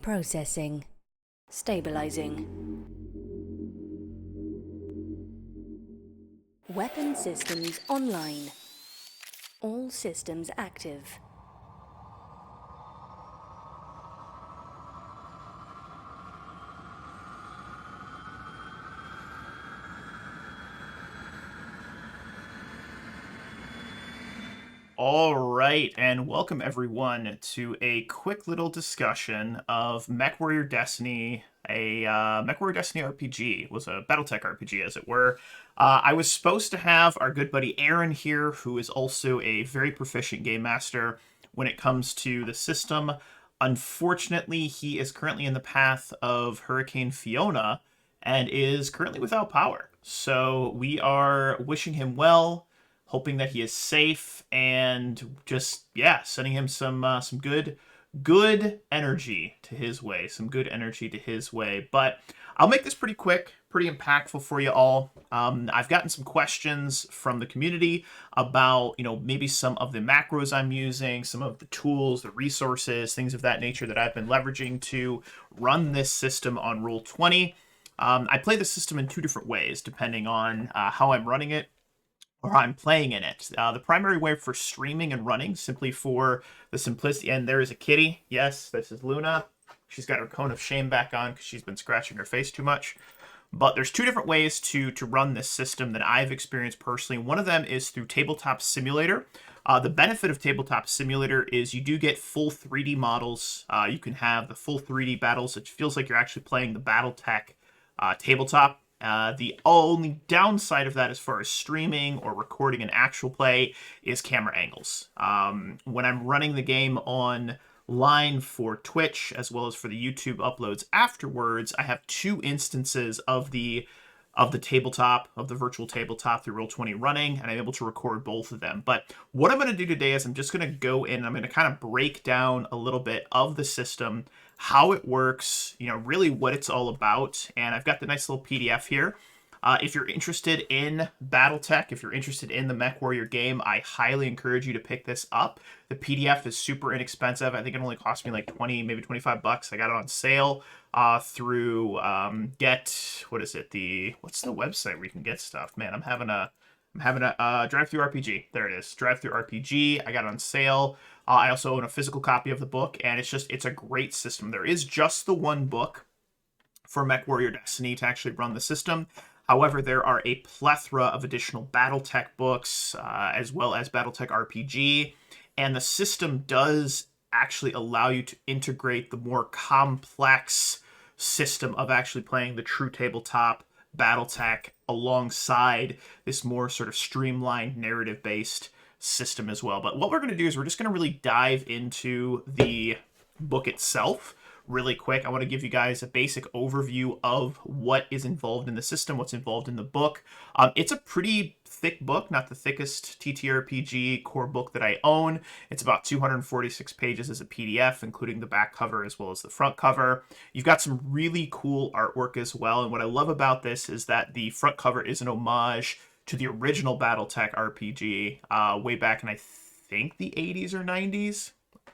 Processing. Stabilizing. Weapon systems online. All systems active. All right, and welcome everyone to a quick little discussion of Mechwarrior Destiny, a Mechwarrior Destiny RPG. It was a BattleTech RPG, as it were. I was supposed to have our good buddy Aaron here, who is also a very proficient game master when it comes to the system. Unfortunately, he is currently in the path of Hurricane Fiona and is currently without power. So we are wishing him well, hoping that he is safe, and just sending him some good energy to his way, some good energy to his way. But I'll make this pretty quick, pretty impactful for you all. I've gotten some questions from the community about maybe some of the macros I'm using, some of the tools, the resources, things of that nature that I've been leveraging to run this system on Roll20. I play the system in two different ways depending on how I'm running it or I'm playing in it. The primary way for streaming and running, simply for the simplicity, and there is a kitty. Yes, this is Luna. She's got her cone of shame back on because she's been scratching her face too much. But there's two different ways to run this system that I've experienced personally. One of them is through Tabletop Simulator. The benefit of Tabletop Simulator is you do get full 3D models. You can have the full 3D battles. It feels like you're actually playing the BattleTech tabletop. The only downside of that as far as streaming or recording an actual play is camera angles. When I'm running the game online for Twitch as well as for the YouTube uploads afterwards, I have two instances of the tabletop, of the virtual tabletop through Roll20 running, and I'm able to record both of them. But what I'm going to do today is I'm just going to go in and I'm going to kind of break down a little bit of the system, how it works, really what it's all about. And I've got the nice little PDF here. If you're interested in BattleTech, if you're interested in the Mechwarrior game, I highly encourage you to pick this up. The PDF is super inexpensive. I think it only cost me like 20, maybe 25 bucks. I got it on sale through what's the website where you can get stuff? Man, I'm having a Drive-Thru RPG. There it is, Drive-Thru RPG. I got it on sale. I also own a physical copy of the book, and it's a great system. There is just the one book for Mechwarrior Destiny to actually run the system. However, there are a plethora of additional BattleTech books, as well as BattleTech RPG, and the system does actually allow you to integrate the more complex system of actually playing the true tabletop BattleTech alongside this more sort of streamlined narrative-based system as well. But what we're going to do is we're just going to really dive into the book itself really quick. I want to give you guys a basic overview of what is involved in the system, what's involved in the book. It's a pretty thick book, not the thickest TTRPG core book that I own. It's about 246 pages as a PDF, including the back cover as well as the front cover. You've got some really cool artwork as well, and what I love about this is that the front cover is an homage to the original BattleTech RPG way back in, I think, the 80s or 90s.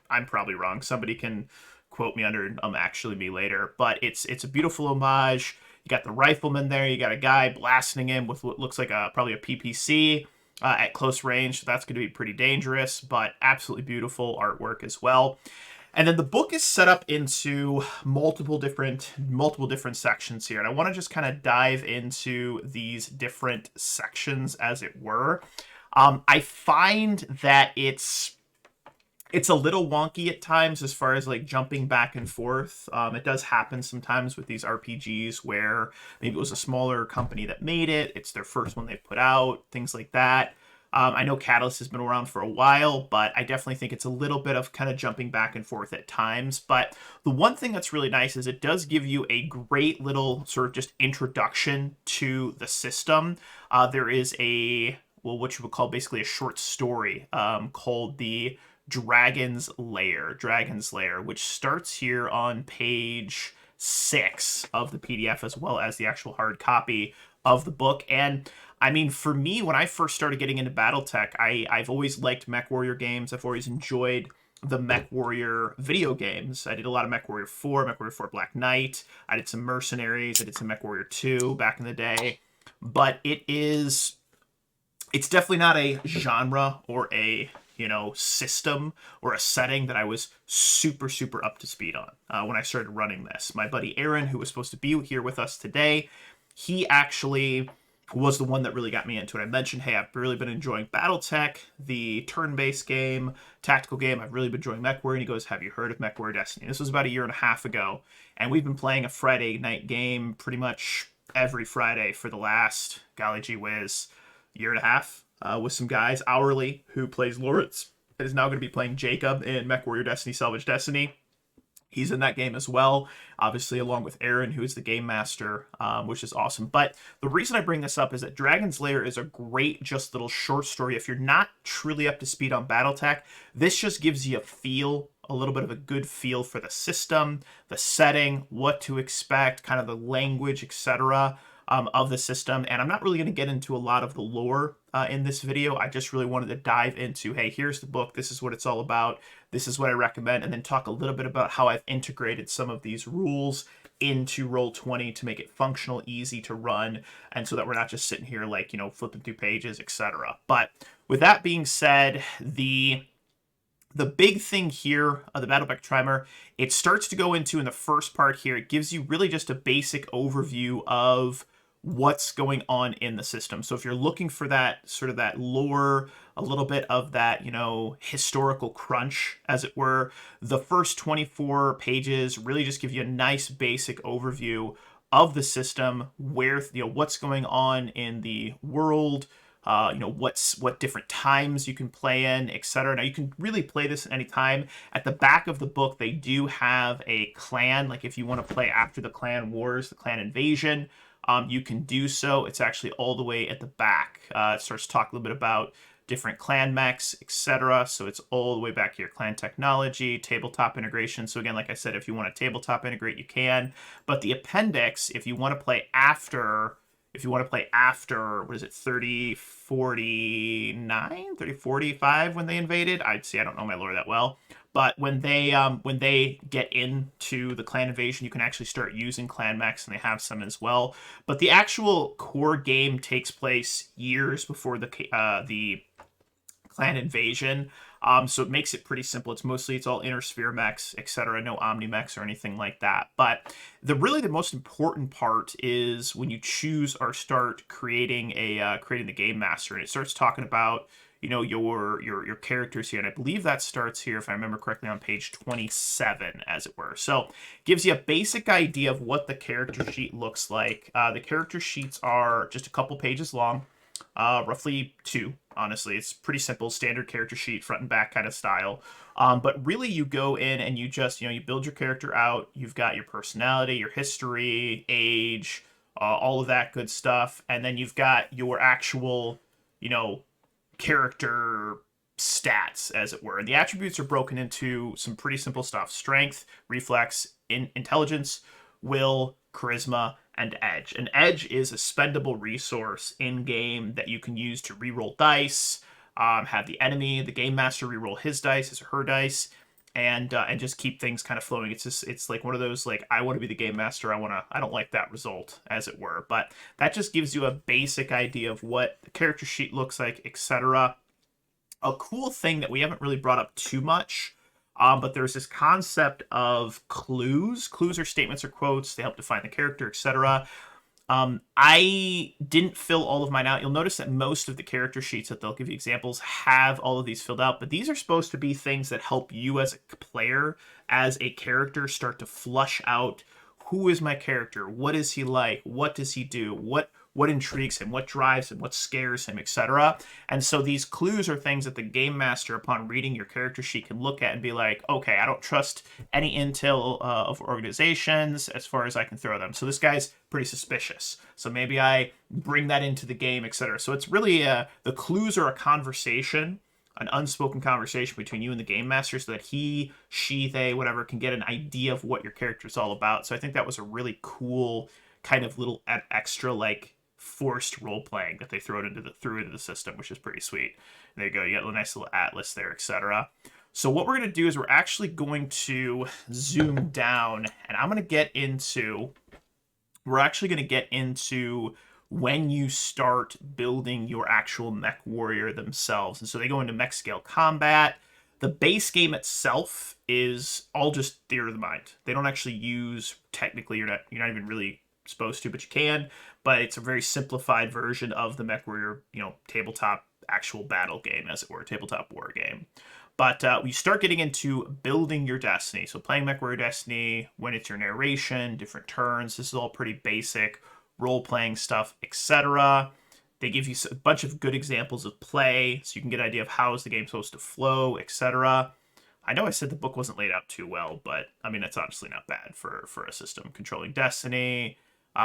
I'm probably wrong. Somebody can quote me under actually me later, but it's a beautiful homage. You got the rifleman there. You got a guy blasting him with what looks like probably a PPC at close range. So that's going to be pretty dangerous, but absolutely beautiful artwork as well. And then the book is set up into multiple different sections here. And I want to just kind of dive into these different sections, as it were. I find that it's a little wonky at times as far as like jumping back and forth. It does happen sometimes with these RPGs where maybe it was a smaller company that made it. It's their first one they've put out, things like that. I know Catalyst has been around for a while, but I definitely think it's a little bit of kind of jumping back and forth at times. But the one thing that's really nice is it does give you a great little sort of just introduction to the system. There is what you would call basically a short story called the Dragon's Lair, which starts here on page 6 of the PDF, as well as the actual hard copy of the book. And I mean, for me, when I first started getting into BattleTech, I've always liked Mechwarrior games. I've always enjoyed the Mechwarrior video games. I did a lot of Mechwarrior 4, Mechwarrior 4 Black Knight. I did some Mercenaries. I did some Mechwarrior 2 back in the day. But it's definitely not a genre or a system or a setting that I was super up to speed on when I started running this. My buddy Aaron, who was supposed to be here with us today, he actually was the one that really got me into it. I mentioned, hey, I've really been enjoying BattleTech, the turn-based game, tactical game. I've really been enjoying Mechwarrior. And he goes, have you heard of Mechwarrior Destiny? This was about a year and a half ago. And we've been playing a Friday night game pretty much every Friday for the last, golly gee whiz, year and a half with some guys hourly who plays Lawrence and is now going to be playing Jacob in Mechwarrior Destiny Salvage Destiny. He's in that game as well, obviously, along with Aaron, who is the Gamemaster, which is awesome. But the reason I bring this up is that Dragon's Lair is a great, just little short story. If you're not truly up to speed on BattleTech, this just gives you a little bit of a good feel for the system, the setting, what to expect, kind of the language, etc. Of the system. And I'm not really going to get into a lot of the lore in this video. I just really wanted to dive into, hey, here's the book. This is what it's all about. This is what I recommend. And then talk a little bit about how I've integrated some of these rules into Roll20 to make it functional, easy to run, and so that we're not just sitting here like, flipping through pages, etc. But with that being said, the big thing here, the Battleback Trimer, it starts to go into in the first part here. It gives you really just a basic overview of what's going on in the system. So if you're looking for that sort of that lore, a little bit of that, historical crunch, as it were, the first 24 pages really just give you a nice basic overview of the system, where, what's going on in the world, what different times you can play in, etc. Now you can really play this at any time. At the back of the book, they do have a clan. Like if you want to play after the clan wars, the clan invasion, you can do so. It's actually all the way at the back. It starts to talk a little bit about different clan mechs, etc. So it's all the way back here. Clan technology, tabletop integration. So again, like I said, if you want to tabletop integrate, you can. But the appendix, if you want to play after, what is it, 3049, 3045 when they invaded? I don't know my lore that well. But when they get into the clan invasion, you can actually start using clan mechs, and they have some as well. But the actual core game takes place years before the clan invasion. So it makes it pretty simple. It's all inner sphere mechs, etc. No omni mechs or anything like that. But the most important part is when you choose or start creating the game master, and it starts talking about your characters here. And I believe that starts here, if I remember correctly, on page 27, as it were. So gives you a basic idea of what the character sheet looks like. The character sheets are just a couple pages long. Roughly 2, honestly. It's pretty simple, standard character sheet, front and back kind of style. But really you go in and you just, you build your character out. You've got your personality, your history, age, all of that good stuff. And then you've got your actual, character stats, as it were. And the attributes are broken into some pretty simple stuff: strength, reflex, intelligence, will, charisma, and edge. An edge is a spendable resource in game that you can use to reroll dice, have the game master reroll his dice, his or her dice, and just keep things kind of flowing. It's like one of those, like, I want to be the game master, I don't like that result, as it were. But that just gives you a basic idea of what the character sheet looks like, etc. A cool thing that we haven't really brought up too much, but there's this concept of clues. Clues are statements or quotes. They help define the character, etc. I didn't fill all of mine out. You'll notice that most of the character sheets that they'll give you examples have all of these filled out, but these are supposed to be things that help you as a player, as a character, start to flush out, who is my character? What is he like? What does he do? What intrigues him? What drives him? What scares him, etc. And so these clues are things that the game master, upon reading your character sheet, can look at and be like, okay, I don't trust any intel of organizations as far as I can throw them. So this guy's pretty suspicious. So maybe I bring that into the game, etc. So it's really the clues are a conversation, an unspoken conversation between you and the game master, so that he, she, they, whatever, can get an idea of what your character is all about. So I think that was a really cool kind of little extra, like, forced role playing that they threw into the system, which is pretty sweet. There you go. You got a nice little atlas there, etc. So what we're going to do is we're actually going to zoom down, and we're actually going to get into when you start building your actual mech warrior themselves. And so they go into mech scale combat. The base game itself is all just theater of the mind. They don't actually use, technically, you're not even really supposed to, but you can. But it's a very simplified version of the MechWarrior, tabletop actual battle game, as it were, tabletop war game. But we start getting into building your destiny. So playing MechWarrior Destiny, when it's your narration, different turns. This is all pretty basic role-playing stuff, etc. They give you a bunch of good examples of play, so you can get an idea of how is the game supposed to flow, etc. I know I said the book wasn't laid out too well, but I mean, that's honestly not bad for a system. Controlling Destiny.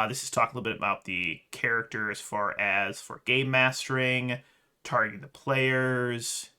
This is talking a little bit about the character as far as for game mastering, targeting the players,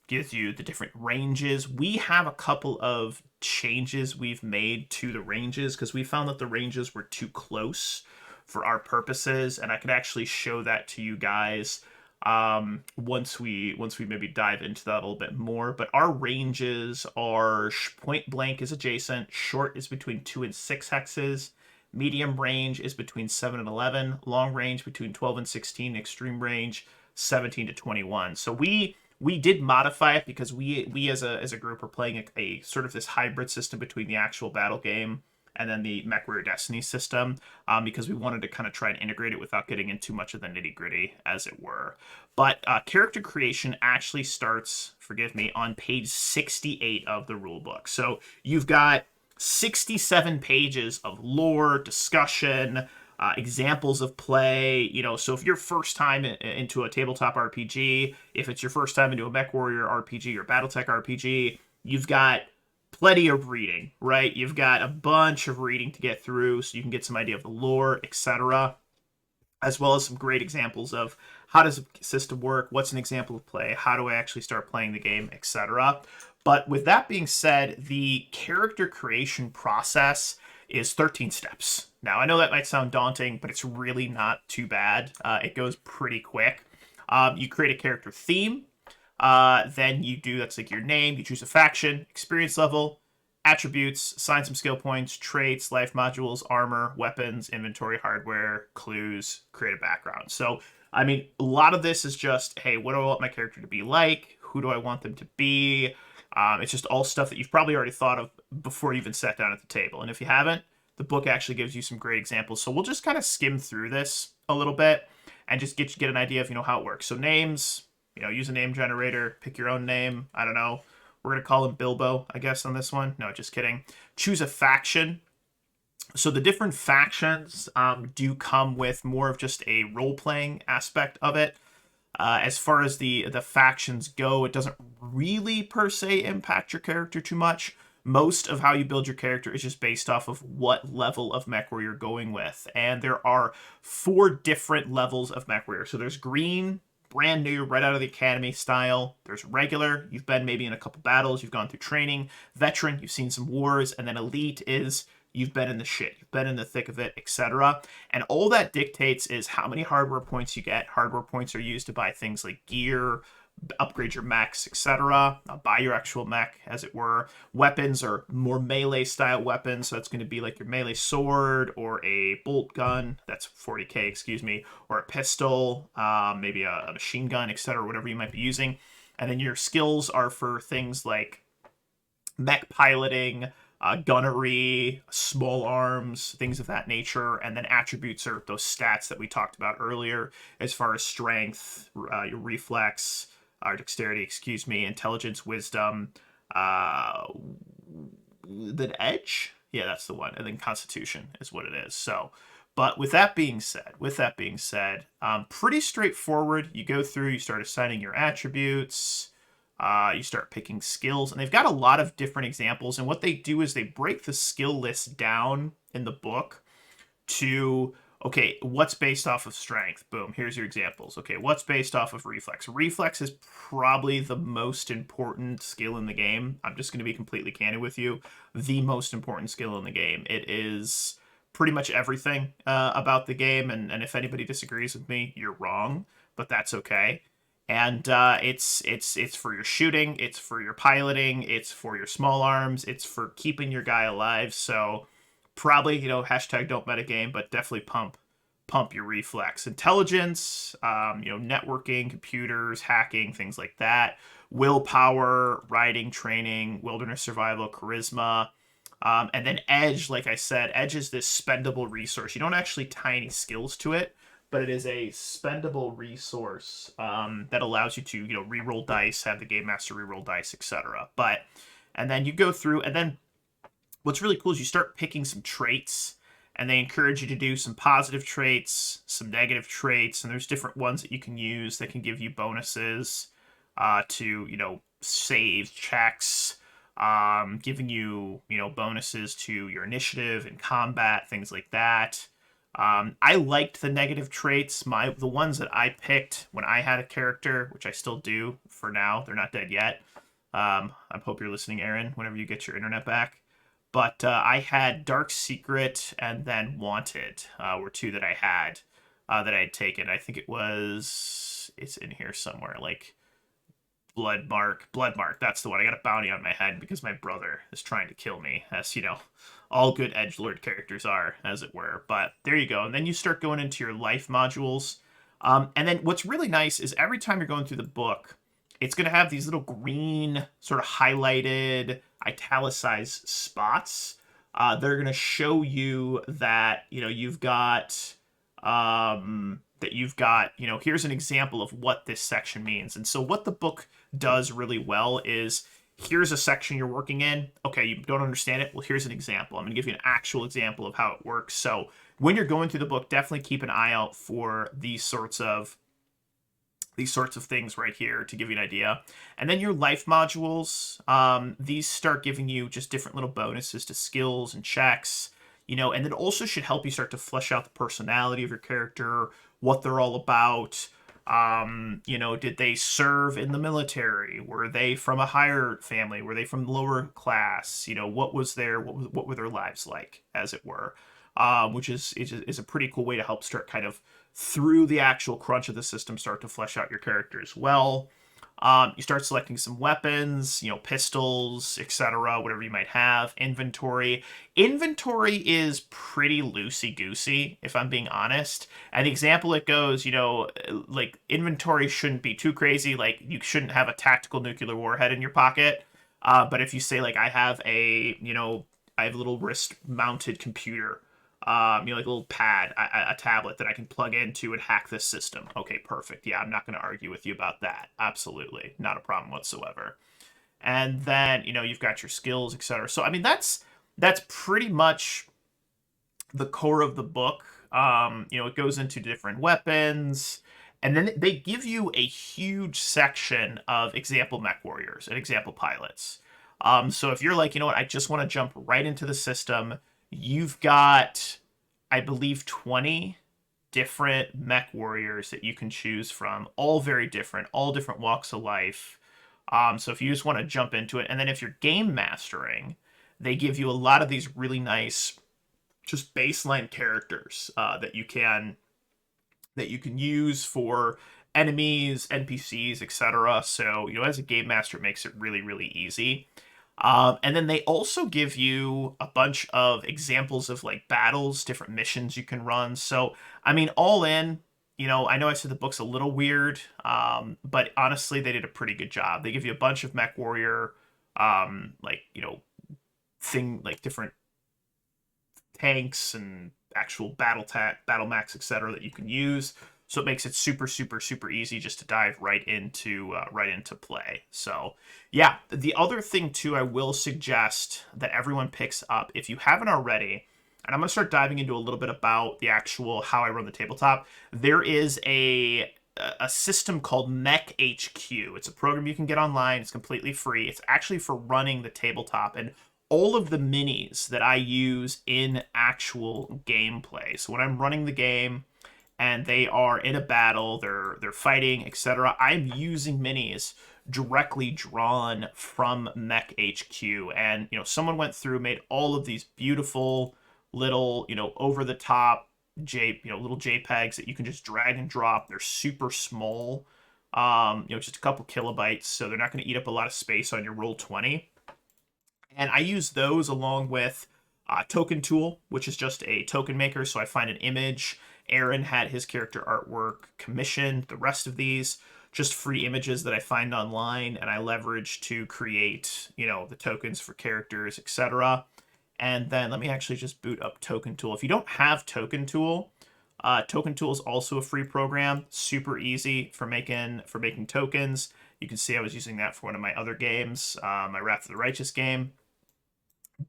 gives you the different ranges. We have a couple of changes we've made to the ranges because we found that the ranges were too close for our purposes, and I could actually show that to you guys once we maybe dive into that a little bit more. But our ranges are point blank is adjacent, short is between 2 and 6 hexes, medium range is between 7 and 11, long range between 12 and 16, extreme range 17 to 21. So we did modify it because we as a group are playing a sort of this hybrid system between the actual battle game and then the MechWarrior Destiny system, because we wanted to kind of try and integrate it without getting into much of the nitty gritty, as it were. But character creation actually starts, forgive me, on page 68 of the rulebook. So you've got 67 pages of lore, discussion, examples of play. So if you're first time into a tabletop RPG, if it's your first time into a MechWarrior RPG or BattleTech RPG, you've got plenty of reading, right? You've got a bunch of reading to get through so you can get some idea of the lore, etc., as well as some great examples of how does a system work, what's an example of play, how do I actually start playing the game, etc. But with that being said, the character creation process is 13 steps. Now, I know that might sound daunting, but it's really not too bad. It goes pretty quick. You create a character theme. Then that's like your name. You choose a faction, experience level, attributes, assign some skill points, traits, life modules, armor, weapons, inventory, hardware, clues, create a background. So, I mean, a lot of this is just, hey, what do I want my character to be like? Who do I want them to be? It's just all stuff that you've probably already thought of before you even sat down at the table. And if you haven't, the book actually gives you some great examples. So we'll just kind of skim through this a little bit and just get an idea of, how it works. So names, use a name generator, pick your own name. I don't know. We're going to call him Bilbo, I guess, on this one. No, just kidding. Choose a faction. So the different factions do come with more of just a role-playing aspect of it. As far as the factions go, it doesn't really per se impact your character too much. Most of how you build your character is just based off of what level of MechWarrior you're going with. And there are 4 different levels of MechWarrior. So there's green, brand new, right out of the academy style. There's regular, you've been maybe in a couple battles, you've gone through training. Veteran, you've seen some wars. And then elite is you've been in the shit, you've been in the thick of it, etc. And all that dictates is how many hardware points you get. Hardware points are used to buy things like gear, upgrade your mechs, etc. Buy your actual mech, as it were. Weapons are more melee style weapons, so that's going to be like your melee sword or a bolt gun. That's 40k, excuse me, or a pistol, maybe a machine gun, etc. Whatever you might be using. And then your skills are for things like mech piloting, gunnery, small arms, things of that nature. And then attributes are those stats that we talked about earlier, as far as strength, your reflex, dexterity, intelligence, wisdom, the edge. Yeah, that's the one. And then constitution is what it is. So, but with that being said, pretty straightforward. You go through, you start assigning your attributes, you start picking skills, and they've got a lot of different examples. And what they do is they break the skill list down in the book to, okay, what's based off of strength? Boom, here's your examples. Okay, what's based off of reflex? Reflex is probably the most important skill in the game. I'm just going to be completely candid with you. The most important skill in the game. It is pretty much everything about the game, and if anybody disagrees with me, you're wrong, but that's okay. And it's for your shooting, it's for your piloting, it's for your small arms, it's for keeping your guy alive. So probably, hashtag don't metagame, but definitely pump your reflex. Intelligence, networking, computers, hacking, things like that. Willpower, riding, training, wilderness survival, charisma. And then edge, like I said, edge is this spendable resource. You don't actually tie any skills to it, but it is a spendable resource that allows you to, reroll dice, have the game master reroll dice, etc. And then you go through, and then what's really cool is you start picking some traits, and they encourage you to do some positive traits, some negative traits, and there's different ones that you can use that can give you bonuses to, save checks, giving you, bonuses to your initiative and combat, things like that. I liked the negative traits. The ones that I picked when I had a character, which I still do for now. They're not dead yet. I hope you're listening, Aaron, whenever you get your internet back. But I had Dark Secret and then Wanted were two that I had taken. I think it's in here somewhere, like Bloodmark. That's the one. I got a bounty on my head because my brother is trying to kill me, as all good edgelord characters are, as it were. But there you go. And then you start going into your life modules. And then what's really nice is every time you're going through the book, it's going to have these little green, sort of highlighted, italicized spots. They're going to show you that, you've got here's an example of what this section means. And so what the book does really well is, here's a section you're working in. Okay, you don't understand it. Well, here's an example. I'm going to give you an actual example of how it works. So when you're going through the book, definitely keep an eye out for these sorts of things right here to give you an idea. And then your life modules, these start giving you just different little bonuses to skills and checks, and it also should help you start to flesh out the personality of your character, what they're all about. Did they serve in the military? Were they from a higher family? Were they from lower class? What were their lives like, as it were? Which is a pretty cool way to help start kind of through the actual crunch of the system, start to flesh out your character as well. You start selecting some weapons, pistols, etc., whatever you might have. Inventory is pretty loosey-goosey, if I'm being honest. And the example it goes, like, inventory shouldn't be too crazy. Like, you shouldn't have a tactical nuclear warhead in your pocket. But if you say, like, I have a little wrist-mounted computer, like a little pad, a tablet that I can plug into and hack this system. Okay, perfect. Yeah, I'm not going to argue with you about that. Absolutely. Not a problem whatsoever. And then, you've got your skills, etc. So, I mean, that's pretty much the core of the book. It goes into different weapons, and then they give you a huge section of example mech warriors and example pilots. So if you're like, you know what, I just want to jump right into the system, you've got, I believe, 20 different mech warriors that you can choose from, all very different, all different walks of life. So if you just want to jump into it, and then if you're game mastering, they give you a lot of these really nice, just baseline characters that you can use for enemies, NPCs, etc. So as a game master, it makes it really, really easy. And then they also give you a bunch of examples of like battles, different missions you can run. So, I mean, all in, I know I said the book's a little weird, but honestly, they did a pretty good job. They give you a bunch of Mech Warrior, different tanks and actual battle mechs, etc., that you can use. So it makes it super, super, super easy just to dive right into play. So yeah, the other thing too, I will suggest that everyone picks up, if you haven't already, and I'm going to start diving into a little bit about the actual how I run the tabletop. There is a system called Mech HQ. It's a program you can get online. It's completely free. It's actually for running the tabletop and all of the minis that I use in actual gameplay. So when I'm running the game and they are in a battle, they're fighting, etc., I'm using minis directly drawn from Mech HQ. And someone went through, made all of these beautiful little over the top little JPEGs that you can just drag and drop. They're super small, Just a couple kilobytes, so they're not going to eat up a lot of space on your Roll20. And I use those along with Token Tool, which is just a token maker. So I find an image. Aaron had his character artwork commissioned. The rest of these just free images that I find online, and I leverage to create, the tokens for characters, etc. And then let me actually just boot up Token Tool. If you don't have Token Tool, Token Tool is also a free program, super easy for making tokens. You can see I was using that for one of my other games, my Wrath of the Righteous game.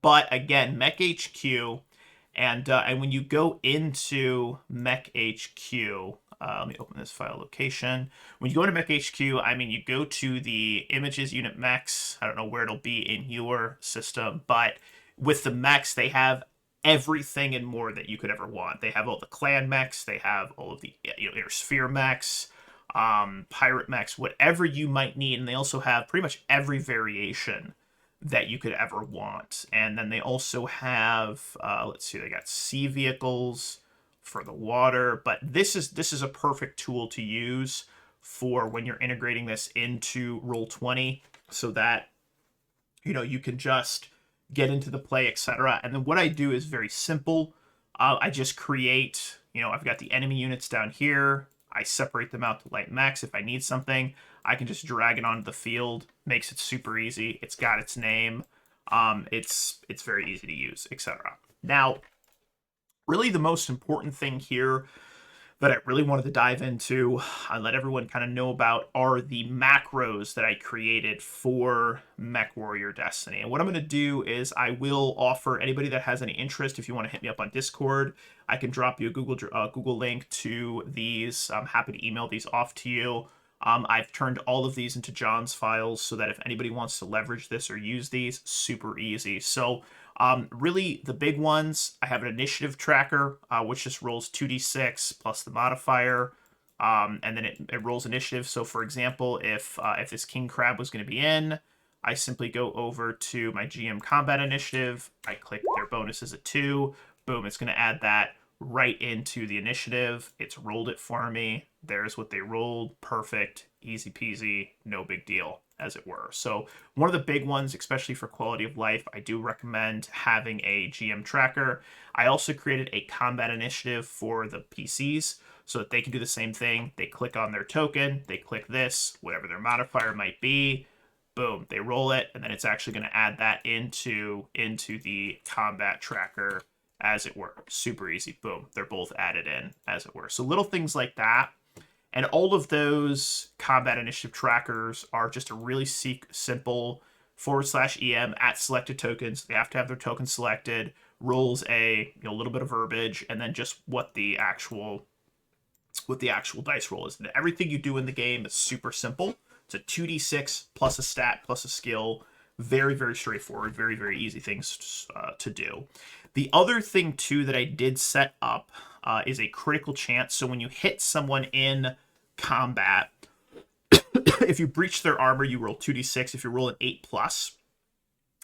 But again, Mech HQ, and when you go into Mech HQ, let me open this file location. When you go into Mech HQ, you go to the images unit mechs. I don't know where it'll be in your system, but with the mechs, they have everything and more that you could ever want. They have all the clan mechs. They have all of the inner sphere mechs, pirate mechs, whatever you might need. And they also have pretty much every variation that you could ever want. And then they also have, let's see, they got sea vehicles for the water. But this is a perfect tool to use for when you're integrating this into Roll20, so that you can just get into the play, etc. And then what I do is very simple. I just create, I've got the enemy units down here. I separate them out to light mechs. If I need something, I can just drag it onto the field. Makes it super easy. It's got its name. It's very easy to use, etc. Now, really the most important thing here that I really wanted to dive into and let everyone kind of know about are the macros that I created for Mechwarrior Destiny. And what I'm going to do is I will offer anybody that has any interest, if you want to hit me up on Discord, I can drop you a Google link to these. I'm happy to email these off to you. I've turned all of these into John's files so that if anybody wants to leverage this or use these, super easy. So really, the big ones, I have an initiative tracker, which just rolls 2d6 plus the modifier, and then it rolls initiative. So, for example, if this King Crab was going to be in, I simply go over to my GM Combat Initiative, I click their bonus as a 2, boom, it's going to add that right into the initiative. It's rolled it for me. There's what they rolled. Perfect. Easy peasy. No big deal, as it were. So one of the big ones, especially for quality of life, I do recommend having a GM tracker. I also created a combat initiative for the PCs so that they can do the same thing. They click on their token, they click this, whatever their modifier might be, boom, they roll it, and then it's actually going to add that into the combat tracker, as it were. Super easy. Boom. They're both added in, as it were. So little things like that. And all of those combat initiative trackers are just a really simple /EM at selected tokens. They have to have their token selected, rolls a little bit of verbiage, and then just what the actual dice roll is. And everything you do in the game is super simple. It's a 2d6 plus a stat plus a skill. Very, very straightforward. Very, very easy things to do. The other thing, too, that I did set up is a critical chance. So when you hit someone in combat, if you breach their armor, you roll 2d6. If you roll an 8+,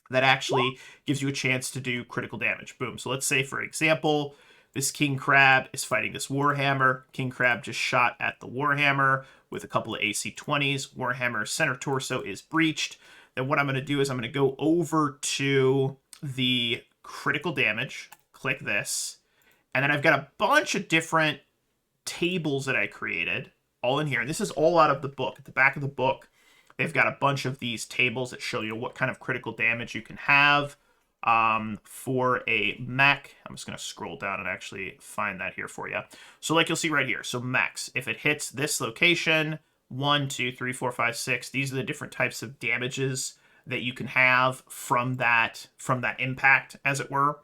that actually gives you a chance to do critical damage. Boom. So let's say, for example, this King Crab is fighting this Warhammer. King Crab just shot at the Warhammer with a couple of AC 20s. Warhammer's center torso is breached. Then what I'm going to do is I'm going to go over to the critical damage, click this, and then I've got a bunch of different tables that I created all in here. And this is all out of the book. At the back of the book, they've got a bunch of these tables that show you what kind of critical damage you can have for a mech. I'm just going to scroll down and actually find that here for you. So like you'll see right here. So mechs, if it hits this location, 1, 2, 3, 4, 5, 6, these are the different types of damages that you can have from that impact, as it were.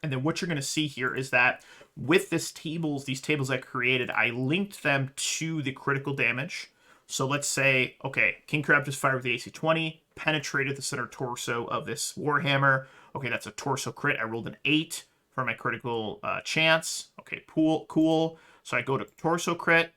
And then what you're going to see here is that with these tables I created, I linked them to the critical damage. So let's say, okay, King Crab just fired with the AC 20, penetrated the center torso of this Warhammer. Okay, that's a torso crit. I rolled an 8 for my critical chance. Okay, cool. So I go to torso crit,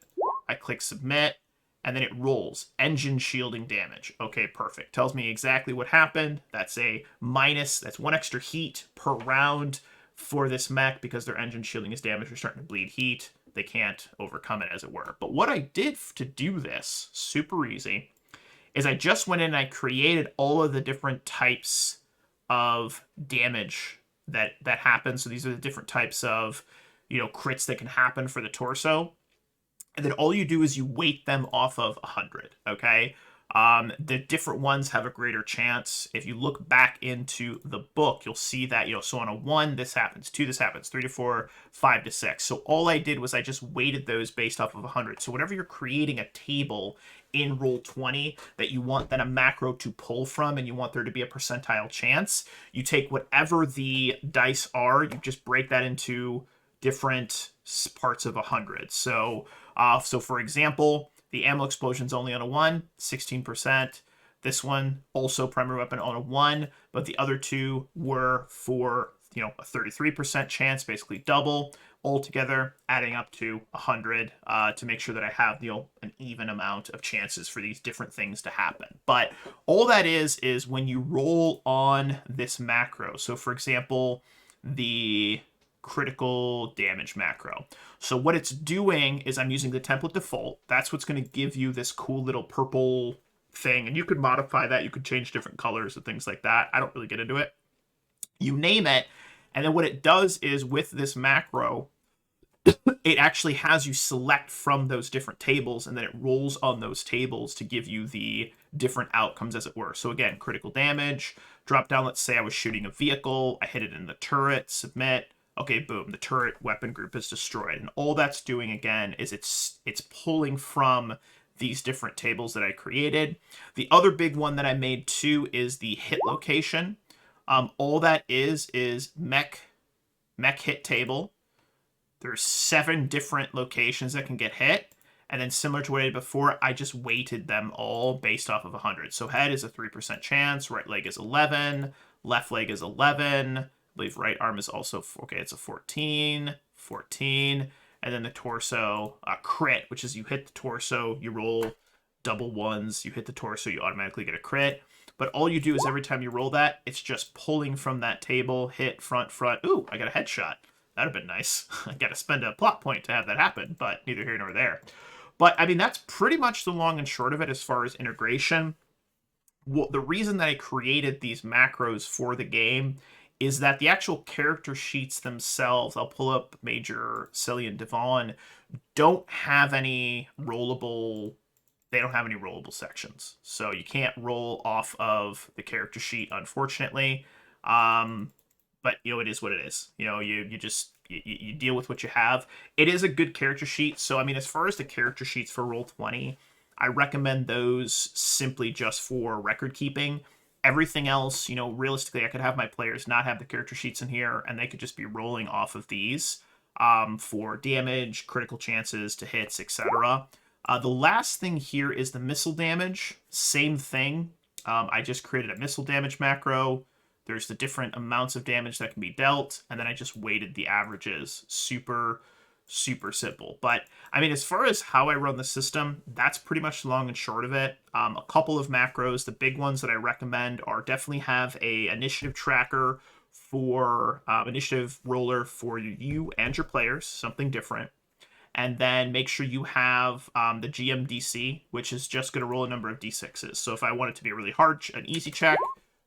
I click submit, and then it rolls engine shielding damage. Okay, perfect. Tells me exactly what happened. That's that's 1 extra heat per round for this mech because their engine shielding is damaged. We're starting to bleed heat. they can't overcome it, as it were. But what I did to do this, super easy, is I just went in and I created all of the different types of damage that happen. So these are the different types of, crits that can happen for the torso. And then all you do is you weight them off of 100, okay? The different ones have a greater chance. If you look back into the book, you'll see that, so on a 1, this happens, 2, this happens, 3 to 4, 5 to 6. So all I did was I just weighted those based off of 100. So whenever you're creating a table in Roll20 that you want then a macro to pull from and you want there to be a percentile chance, you take whatever the dice are, you just break that into different parts of 100. So for example, the ammo explosion's only on a 1, 16%. This one, also primary weapon on a 1, but the other two were for, a 33% chance, basically double, altogether adding up to 100 to make sure that I have, an even amount of chances for these different things to happen. But all that is when you roll on this macro. So for example, the critical damage macro. So what it's doing is I'm using the template default. That's what's going to give you this cool little purple thing. And you could modify that. You could change different colors and things like that. I don't really get into it. You name it. And then what it does is with this macro, it actually has you select from those different tables, and then it rolls on those tables to give you the different outcomes, as it were. So again, critical damage, drop down, let's say I was shooting a vehicle, I hit it in the turret, submit, okay, boom, the turret weapon group is destroyed. And all that's doing, again, is it's pulling from these different tables that I created. The other big one that I made too is the hit location. All that is mech hit table. There's 7 different locations that can get hit. And then similar to what I did before, I just weighted them all based off of 100. So head is a 3% chance, right leg is 11, left leg is 11, I believe right arm is also, okay, it's a 14, 14. And then the torso, crit, which is you hit the torso, you roll double 1s, you hit the torso, you automatically get a crit. But all you do is every time you roll that, it's just pulling from that table, hit, front. Ooh, I got a headshot. That'd have been nice. I got to spend a plot point to have that happen, but neither here nor there. But, I mean, that's pretty much the long and short of it as far as integration. Well, the reason that I created these macros for the game is that the actual character sheets themselves, I'll pull up Major Cillian Devon, don't have any rollable sections. So you can't roll off of the character sheet, unfortunately. But, it is what it is. You deal with what you have. It is a good character sheet. So, I mean, as far as the character sheets for Roll20, I recommend those simply just for record keeping. Everything else, realistically, I could have my players not have the character sheets in here, and they could just be rolling off of these for damage, critical chances to hits, etc. The last thing here is the missile damage. Same thing. I just created a missile damage macro. There's the different amounts of damage that can be dealt, and then I just weighted the averages. Super, super simple. But, I mean, as far as how I run the system, that's pretty much the long and short of it. A couple of macros, the big ones that I recommend are definitely have a initiative tracker for initiative roller for you and your players, something different. And then make sure you have the GMDC, which is just going to roll a number of D6s. So if I want it to be a really hard, an easy check,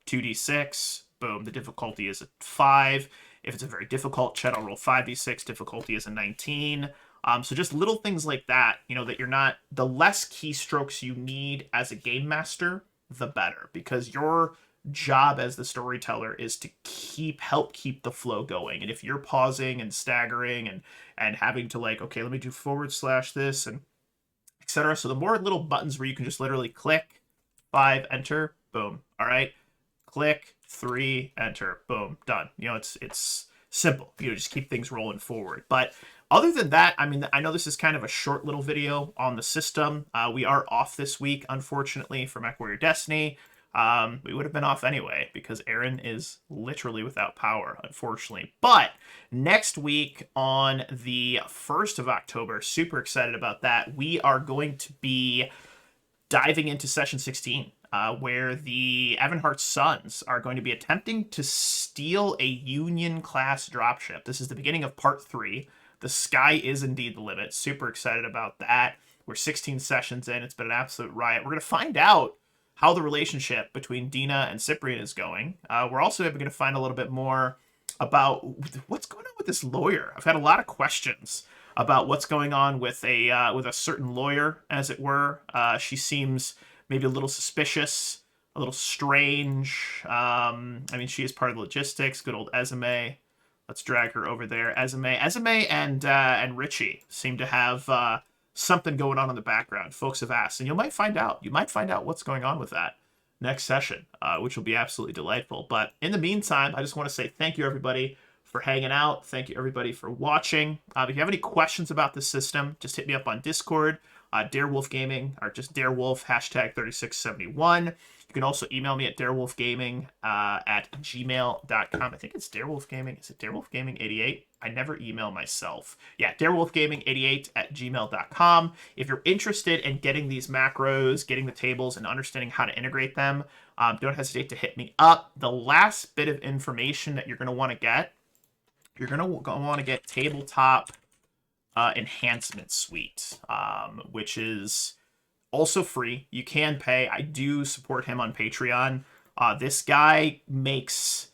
2d6, boom, the difficulty is a 5. If it's a very difficult check, I'll roll 5d6, difficulty is a 19. So just little things like that, that you're not, the less keystrokes you need as a game master, the better. Because your job as the storyteller is to help keep the flow going. And if you're pausing and staggering and having to okay, let me do / this and etc. So the more little buttons where you can just literally click, 5, enter, boom. All right. Click, 3, enter, boom, done. It's simple. Just keep things rolling forward. But other than that, I mean, I know this is kind of a short little video on the system. We are off this week, unfortunately, for Mechwarrior Destiny. We would have been off anyway because Aaron is literally without power, unfortunately. But next week on the 1st of October, super excited about that, we are going to be diving into Session 16. Where the Avonheart's Sons are going to be attempting to steal a Union-class dropship. This is the beginning of Part 3. The sky is indeed the limit. Super excited about that. We're 16 sessions in. It's been an absolute riot. We're going to find out how the relationship between Dina and Cyprian is going. We're also going to find a little bit more about what's going on with this lawyer. I've had a lot of questions about what's going on with a certain lawyer, as it were. She seems maybe a little suspicious, a little strange. I mean, she is part of the logistics. Good old Esme. Let's drag her over there. Esme and Richie seem to have something going on in the background. Folks have asked, and you might find out. You might find out what's going on with that next session, which will be absolutely delightful. But in the meantime, I just want to say thank you, everybody, for hanging out. Thank you, everybody, for watching. If you have any questions about this system, just hit me up on Discord, Darewolf Gaming, or just Darewolf, #3671. You can also email me at darewolfgaming at gmail.com. I think it's Darewolfgaming. Is it Darewolfgaming88? I never email myself. Yeah, darewolfgaming88 at gmail.com. If you're interested in getting these macros, getting the tables, and understanding how to integrate them, don't hesitate to hit me up. The last bit of information that you're going to want to get, you're going to want to get Tabletop Enhancement Suite, which is also free. You can pay. I do support him on Patreon. This guy makes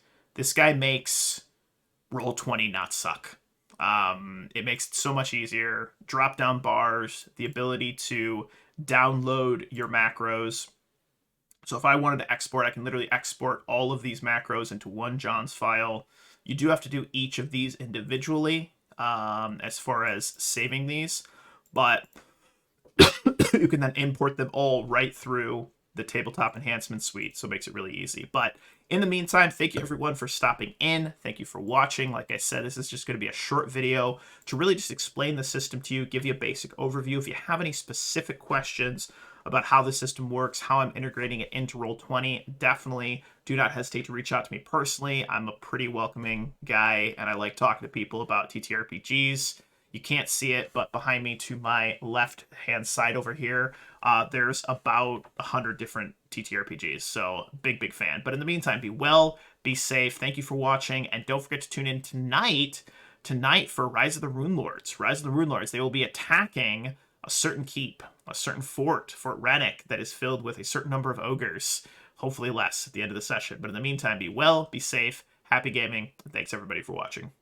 Roll20 not suck. It makes it so much easier. Drop down bars, the ability to download your macros. So if I wanted to export, I can literally export all of these macros into one John's file. You do have to do each of these individually as far as saving these, but you can then import them all right through the Tabletop Enhancement Suite, so it makes it really easy. But in the meantime, thank you everyone for stopping in. Thank you for watching. Like I said, this is just going to be a short video to really just explain the system to you, give you a basic overview. If you have any specific questions about how the system works, how I'm integrating it into Roll20, definitely do not hesitate to reach out to me personally. I'm a pretty welcoming guy, and I like talking to people about TTRPGs. You can't see it, but behind me to my left-hand side over here, there's about 100 different TTRPGs, so big fan. But in the meantime, be well, be safe. Thank you for watching, and don't forget to tune in tonight for Rise of the Runelords. Rise of the Runelords, they will be attacking a certain keep, a certain Fort Rennick, that is filled with a certain number of ogres, hopefully less at the end of the session. But in the meantime, be well, be safe, happy gaming, and thanks everybody for watching.